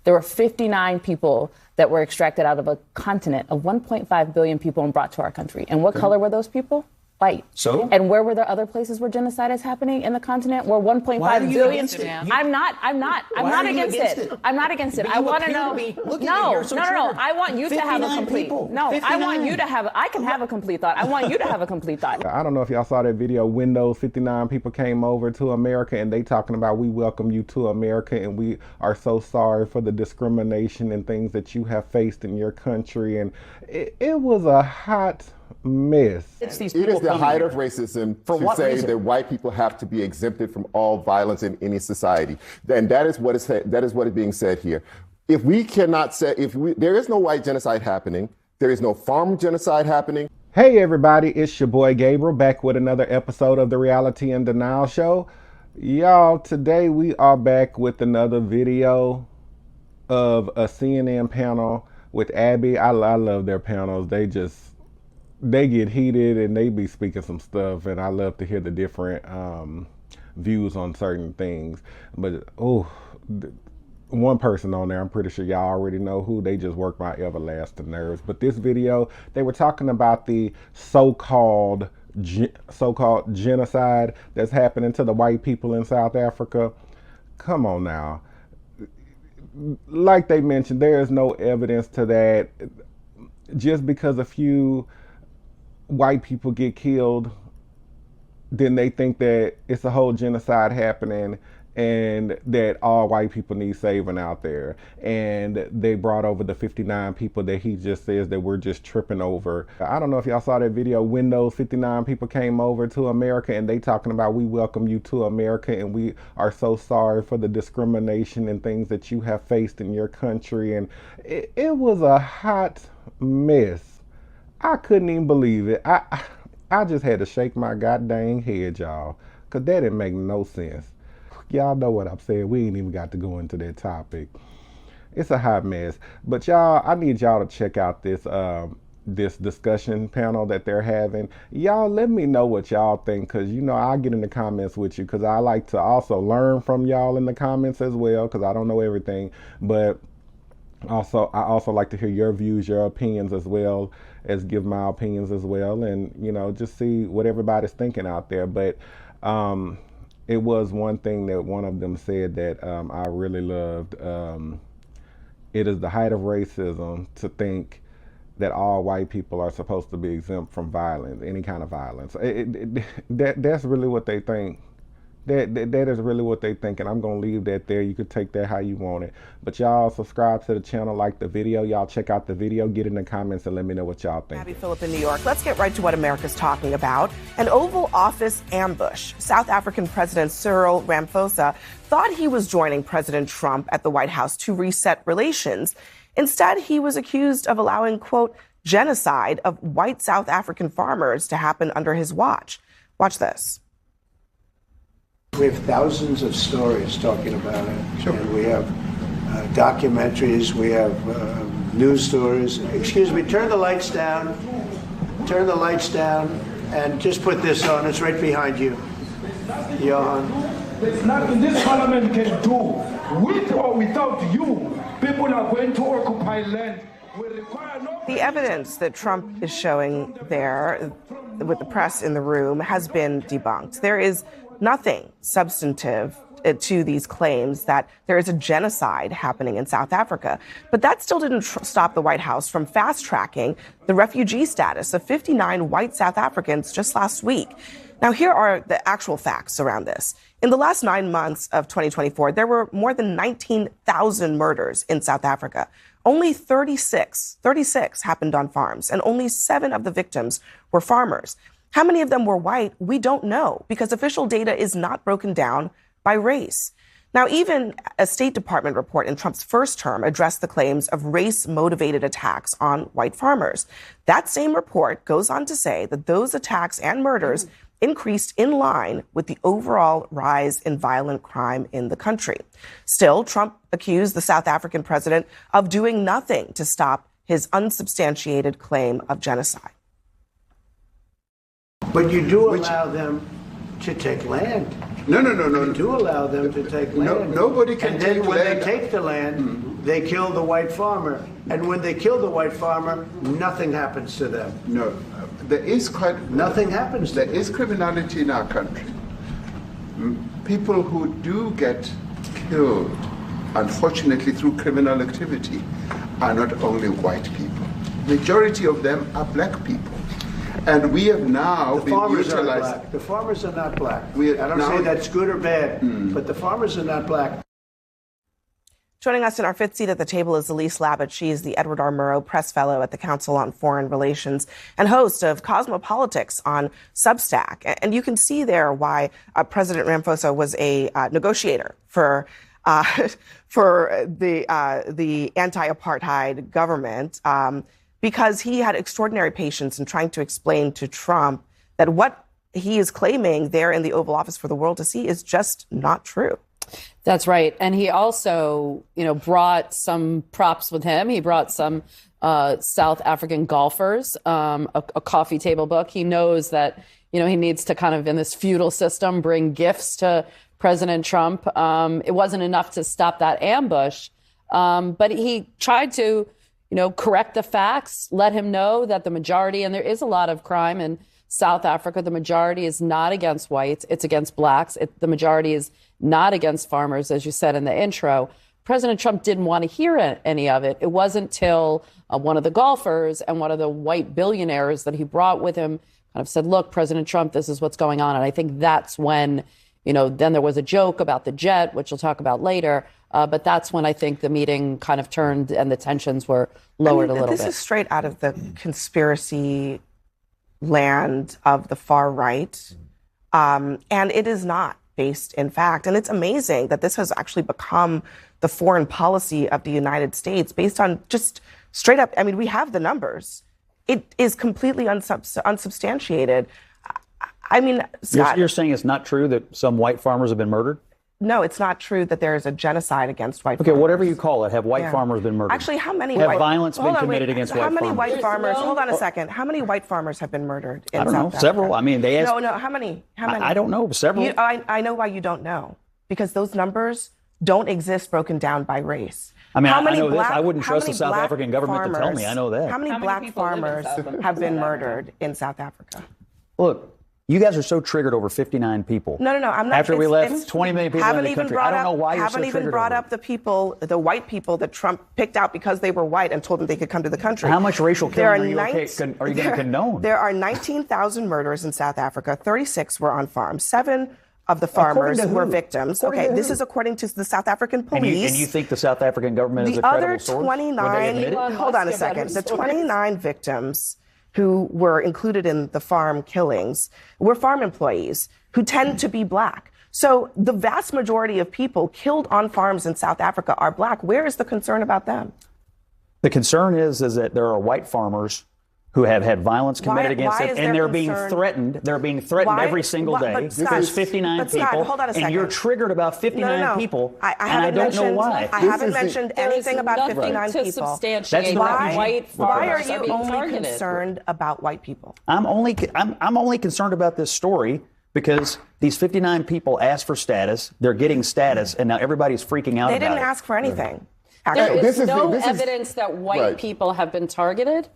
There were 59 people that were extracted out of a continent of 1.5 billion people and brought to our country. And what color were those people? White. So? And where were there other places where genocide is happening in the continent where 1.5 billion? I'm not against it. I'm not against it. I want to know. No. I want you to have a complete. I can have a complete thought. I want you to have a complete thought. I don't know if y'all saw that video when those 59 people came over to America and they talking about we welcome you to America and we are so sorry for the discrimination and things that you have faced in your country. And it was a hot mess. It is the height of racism to say that white people have to be exempted from all violence in any society. And that is what is being said here. If we cannot say, there is no white genocide happening, there is no farm genocide happening. Hey everybody, it's your boy Gabriel back with another episode of the Reality and Denial Show. Y'all, today we are back with another video of a CNN panel with Abby. I love their panels. They get heated and they be speaking some stuff, and I love to hear the different views on certain things. But one person on there, I'm pretty sure y'all already know who. They just work my everlasting nerves. But this video, they were talking about the so-called genocide that's happening to the white people in South Africa. Come on now. Like they mentioned, there is no evidence to that. Just because a few white people get killed, then they think that it's a whole genocide happening and that all white people need saving out there. And they brought over the 59 people that he just says that we're just tripping over. I don't know if y'all saw that video when those 59 people came over to America and they talking about we welcome you to America and we are so sorry for the discrimination and things that you have faced in your country. And it was a hot mess. I couldn't even believe it. I just had to shake my goddamn head, y'all, because that didn't make no sense. Y'all know what I'm saying. We ain't even got to go into that topic. It's a hot mess. But y'all, I need y'all to check out this this discussion panel that they're having. Y'all let me know what y'all think, because, you know, I'll get in the comments with you, because I like to also learn from y'all in the comments as well, because I don't know everything. But I also like to hear your views, your opinions, as well as give my opinions as well, and, you know, just see what everybody's thinking out there. But it was one thing that one of them said that I really loved. It is the height of racism to think that all white people are supposed to be exempt from violence, any kind of violence. That's really what they think. That is really what they think, and I'm gonna leave that there. You could take that how you want it. But y'all subscribe to the channel, like the video. Y'all check out the video, get in the comments, and let me know what y'all think. Abby Phillip in New York. Let's get right to what America's talking about. An Oval Office ambush. South African President Cyril Ramaphosa thought he was joining President Trump at the White House to reset relations. Instead, he was accused of allowing, quote, genocide of white South African farmers to happen under his watch. Watch this. We have thousands of stories talking about it. Sure. And we have documentaries, we have news stories. Excuse me, turn the lights down. Turn the lights down and just put this on. It's right behind you. Johan. There's nothing this parliament can do. With or without you, people are going to occupy land. The evidence that Trump is showing there with the press in the room has been debunked. There is nothing substantive to these claims that there is a genocide happening in South Africa. But that still didn't stop the White House from fast-tracking the refugee status of 59 white South Africans just last week. Now, here are the actual facts around this. In the last 9 months of 2024, there were more than 19,000 murders in South Africa. Only 36 happened on farms, and only 7 of the victims were farmers. How many of them were white? We don't know, because official data is not broken down by race. Now, even a State Department report in Trump's first term addressed the claims of race-motivated attacks on white farmers. That same report goes on to say that those attacks and murders increased in line with the overall rise in violent crime in the country. Still, Trump accused the South African president of doing nothing to stop his unsubstantiated claim of genocide. But you do allow them to take land. No. Do allow them to take land. Nobody can and take then when land. they take the land, they kill the white farmer. And when they kill the white farmer, nothing happens to them. No, there is nothing happens. There is criminality in our country. People who do get killed, unfortunately, through criminal activity, are not only white people. Majority of them are black people. And we have now been utilized. The farmers are not black. I don't say that's good or bad, but the farmers are not black. Joining us in our fifth seat at the table is Elise Labott. She is the Edward R. Murrow Press Fellow at the Council on Foreign Relations and host of Cosmopolitics on Substack. And you can see there why President Ramaphosa was a negotiator for the anti-apartheid government, because he had extraordinary patience in trying to explain to Trump that what he is claiming there in the Oval Office for the world to see is just not true. That's right. And he also, brought some props with him. He brought some South African golfers, a coffee table book. He knows that, he needs to kind of, in this feudal system, bring gifts to President Trump. It wasn't enough to stop that ambush, but he tried to, correct the facts, let him know that the majority, and there is a lot of crime in South Africa, the majority is not against whites, it's against blacks. The majority is not against farmers, as you said in the intro. President Trump didn't want to hear any of it. It wasn't till one of the golfers and one of the white billionaires that he brought with him kind of said, look, President Trump, this is what's going on. And I think that's when, then there was a joke about the jet, which we'll talk about later. But that's when I think the meeting kind of turned and the tensions were lowered a little bit. This is straight out of the conspiracy land of the far right. And it is not based in fact. And it's amazing that this has actually become the foreign policy of the United States based on just straight up. I mean, we have the numbers. It is completely unsubstantiated. I mean, Scott, you're saying it's not true that some white farmers have been murdered? No, it's not true that there is a genocide against white farmers. Okay, whatever you call it, have white farmers been murdered? Actually, how many have violence been committed against white farmers? How many white farmers? Hold on a second. How many white farmers have been murdered in I don't South know. Africa? Several. I mean, they asked. No. How many? I don't know. Several. I know why you don't know, because those numbers don't exist broken down by race. I mean, I know this. I wouldn't trust the South African government to tell me. I know that. How many black farmers have been murdered in South Africa? Look. You guys are so triggered over 59 people. No, I'm not. After we left 20 million people in the country. I don't know why you're so triggered. Haven't even brought up the people, the white people that Trump picked out because they were white and told them they could come to the country. How much racial killing are you going to condone? There are 19,000 murders in South Africa. 36 were on farms. 7 of the farmers were victims. Okay, this is according to the South African police. And you think the South African government is a credible source? The other 29, hold on a second. The 29 victims who were included in the farm killings were farm employees who tend to be black. So the vast majority of people killed on farms in South Africa are black. Where is the concern about them? The concern is that there are white farmers who have had violence committed against them, and they're being threatened. They're being threatened every single day. There's 59 people, and you're triggered about 59 people, and I don't know why. I haven't mentioned anything about 59 people. Why are you only concerned about white people? I'm only concerned about this story because these 59 people asked for status. They're getting status, and now everybody's freaking out about it. They didn't ask for anything. There is no evidence that white people have been targeted.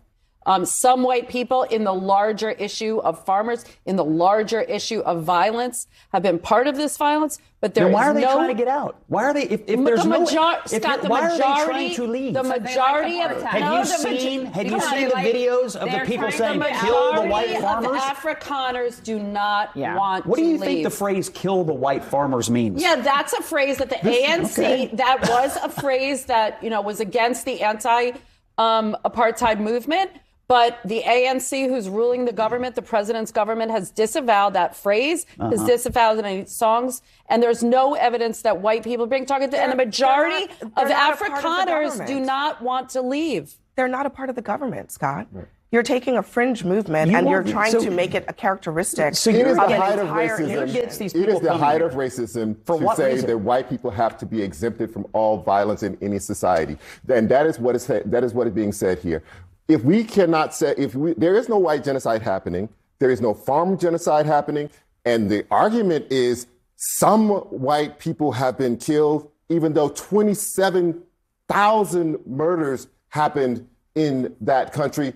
Some white people in the larger issue of farmers, in the larger issue of violence, have been part of this violence. But there is no. Why are they trying to get out? Why are they? If there's no. Scott, why are they trying to leave? The majority of Have you seen the videos of the people saying "kill the white farmers"? Afrikaners do not want. What do you to think the phrase "kill the white farmers" means? Yeah, that's a phrase that the ANC. That was a phrase that was against the anti-apartheid movement. But the ANC, who's ruling the government, the president's government, has disavowed that phrase, has disavowed it in songs, and there's no evidence that white people are being targeted. And the majority of Afrikaners do not want to leave. They're not a part of the government, Scott. Right. You're taking a fringe movement and you're trying to make it a characteristic. So it is the height of racism. It is the height of racism to say that white people have to be exempted from all violence in any society, and that is what is being said here. If we cannot say, there is no white genocide happening, there is no farm genocide happening, and the argument is some white people have been killed, even though 27,000 murders happened in that country.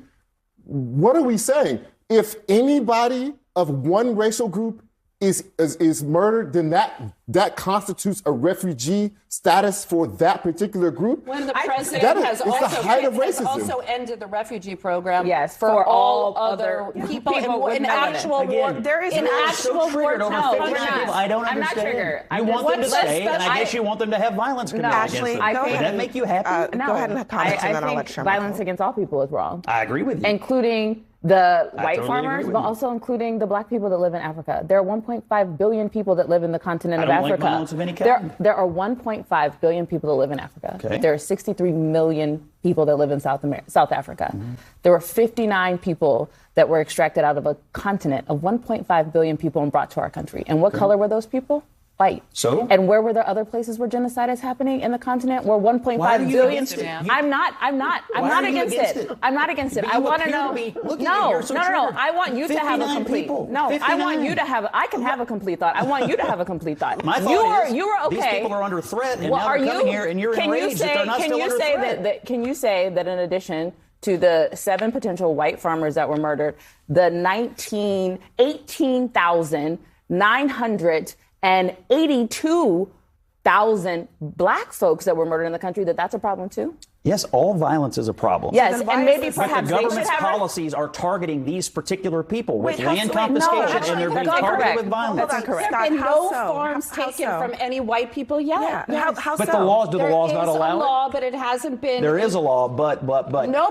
What are we saying? If anybody of one racial group is murdered, then that constitutes a refugee status for that particular group. When the president has also ended the refugee program for all other people in actual war. There is in actual war. No, I don't understand. I'm not triggered. You want them to stay, and I guess you want them to have violence committed against them. Would that make you happy? Go ahead and comment, and then I'll let Sherman. Violence against all people is wrong. I agree with you. Including the white farmers, but also including the black people that live in Africa. There are 1.5 billion people that live in the continent of Africa. Like violence of any kind. There are 1.5 billion people that live in Africa. Okay. There are 63 million people that live in South Africa. Mm-hmm. There were 59 people that were extracted out of a continent of 1.5 billion people and brought to our country. And what color were those people? White. So? And where were there other places where genocide is happening in the continent where 1.5 billion? I'm not against it. I'm not against it. I want to know. No. I want you to have a complete. I want you to have. I can have a complete thought. I want you to have a complete thought. My thought you are okay. These people are under threat, and now they're coming here, and you're enraged that they're not still under threat. Can you say that in addition to the 7 potential white farmers that were murdered, the 18,982,000 black folks that were murdered in the country, that's a problem too? Yes, all violence is a problem. Yes, and maybe perhaps the government's policies are targeting these particular people with land confiscation, and they're being targeted with violence. That's incorrect. There have been no farms taken from any white people yet. Yeah. Yes. How but so? the laws, do the laws not allow it? There is a law, but it hasn't been. There is a law, but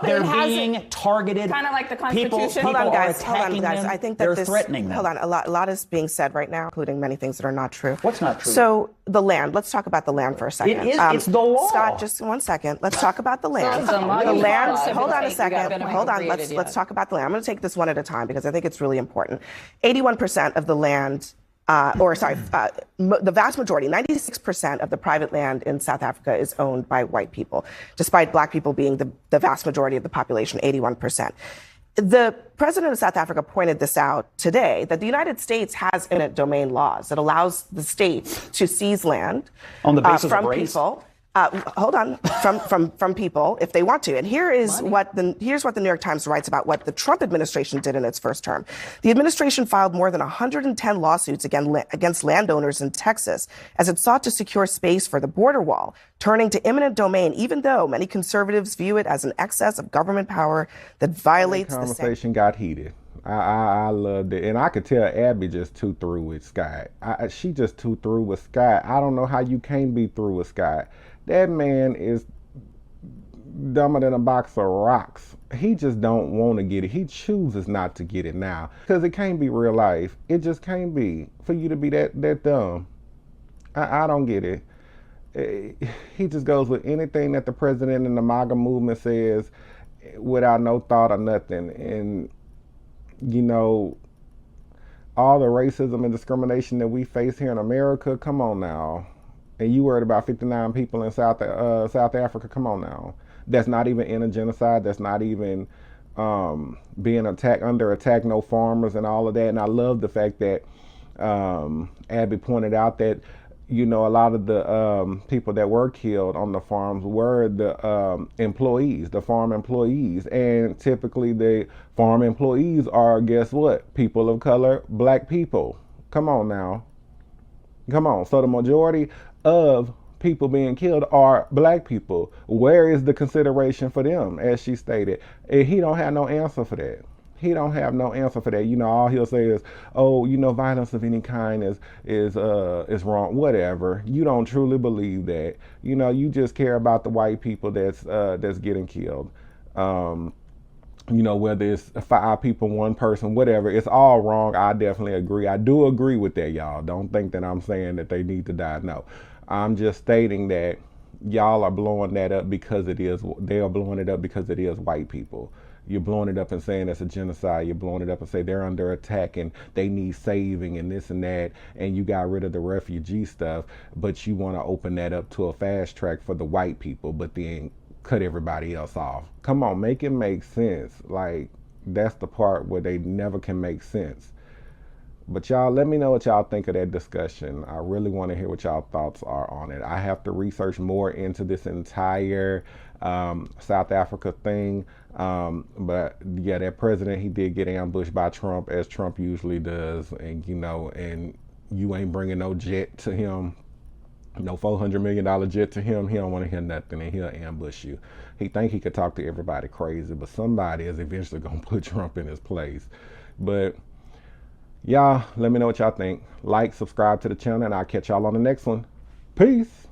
they're being targeted. Kind of like the Constitution. Hold on, guys. Them. I think that they're threatening them. Hold on. A lot is being said right now, including many things that are not true. What's not true? So the land. Let's talk about the land for a second. It is. It's the law. Scott, just 1 second. Let's talk about the land. The land. Hold on a second. Hold on. Let's talk about the land. I'm going to take this one at a time because I think it's really important. 81% of the land, the vast majority, 96% of the private land in South Africa is owned by white people, despite black people being the vast majority of the population, 81%. The president of South Africa pointed this out today, that the United States has eminent domain laws that allows the state to seize land on the basis from of race? People. From people if they want to. And here's what the New York Times writes about what the Trump administration did in its first term. The administration filed more than 110 lawsuits against landowners in Texas as it sought to secure space for the border wall, turning to eminent domain, even though many conservatives view it as an excess of government power that violates the conversation got heated. I loved it. And I could tell Abby just too through with Scott. She just too through with Scott. I don't know how you can't be through with Scott. That man is dumber than a box of rocks. He just don't want to get it. He chooses not to get it now. Because it can't be real life. It just can't be for you to be that dumb. I don't get it. He just goes with anything that the president and the MAGA movement says without no thought or nothing. And, you know, all the racism and discrimination that we face here in America, come on now. And you worried about 59 people in South Africa, come on now. That's not even in a genocide. That's not even being under attack, no farmers and all of that. And I love the fact that Abby pointed out that, you know, a lot of the people that were killed on the farms were the employees, the farm employees. And typically the farm employees are, guess what? People of color, black people. Come on now. Come on. So the majority of people being killed are black people. Where is the consideration for them, as she stated? And he don't have no answer for that. He don't have no answer for that. You know, all he'll say is, oh, you know, violence of any kind is wrong, whatever. You don't truly believe that. You know, you just care about the white people that's getting killed. You know, whether it's 5 people, 1 person, whatever, it's all wrong. I definitely agree. I do agree with that, y'all. Don't think that I'm saying that they need to die. No, I'm just stating that y'all are blowing that up because they are blowing it up because it is white people. You're blowing it up and saying it's a genocide. You're blowing it up and say they're under attack and they need saving and this and that. And you got rid of the refugee stuff, but you want to open that up to a fast track for the white people, but then cut everybody else off. Come on, make it make sense. Like, that's the part where they never can make sense. But y'all, let me know what y'all think of that discussion. I really want to hear what y'all thoughts are on it. I have to research more into this entire South Africa thing. But yeah, that president, he did get ambushed by Trump, as Trump usually does. And, you know, and you ain't bringing no jet to him, no $400 million jet to him. He don't want to hear nothing, and he'll ambush you. He think he could talk to everybody crazy, but somebody is eventually going to put Trump in his place. But y'all, let me know what y'all think. Like, subscribe to the channel, and I'll catch y'all on the next one. Peace.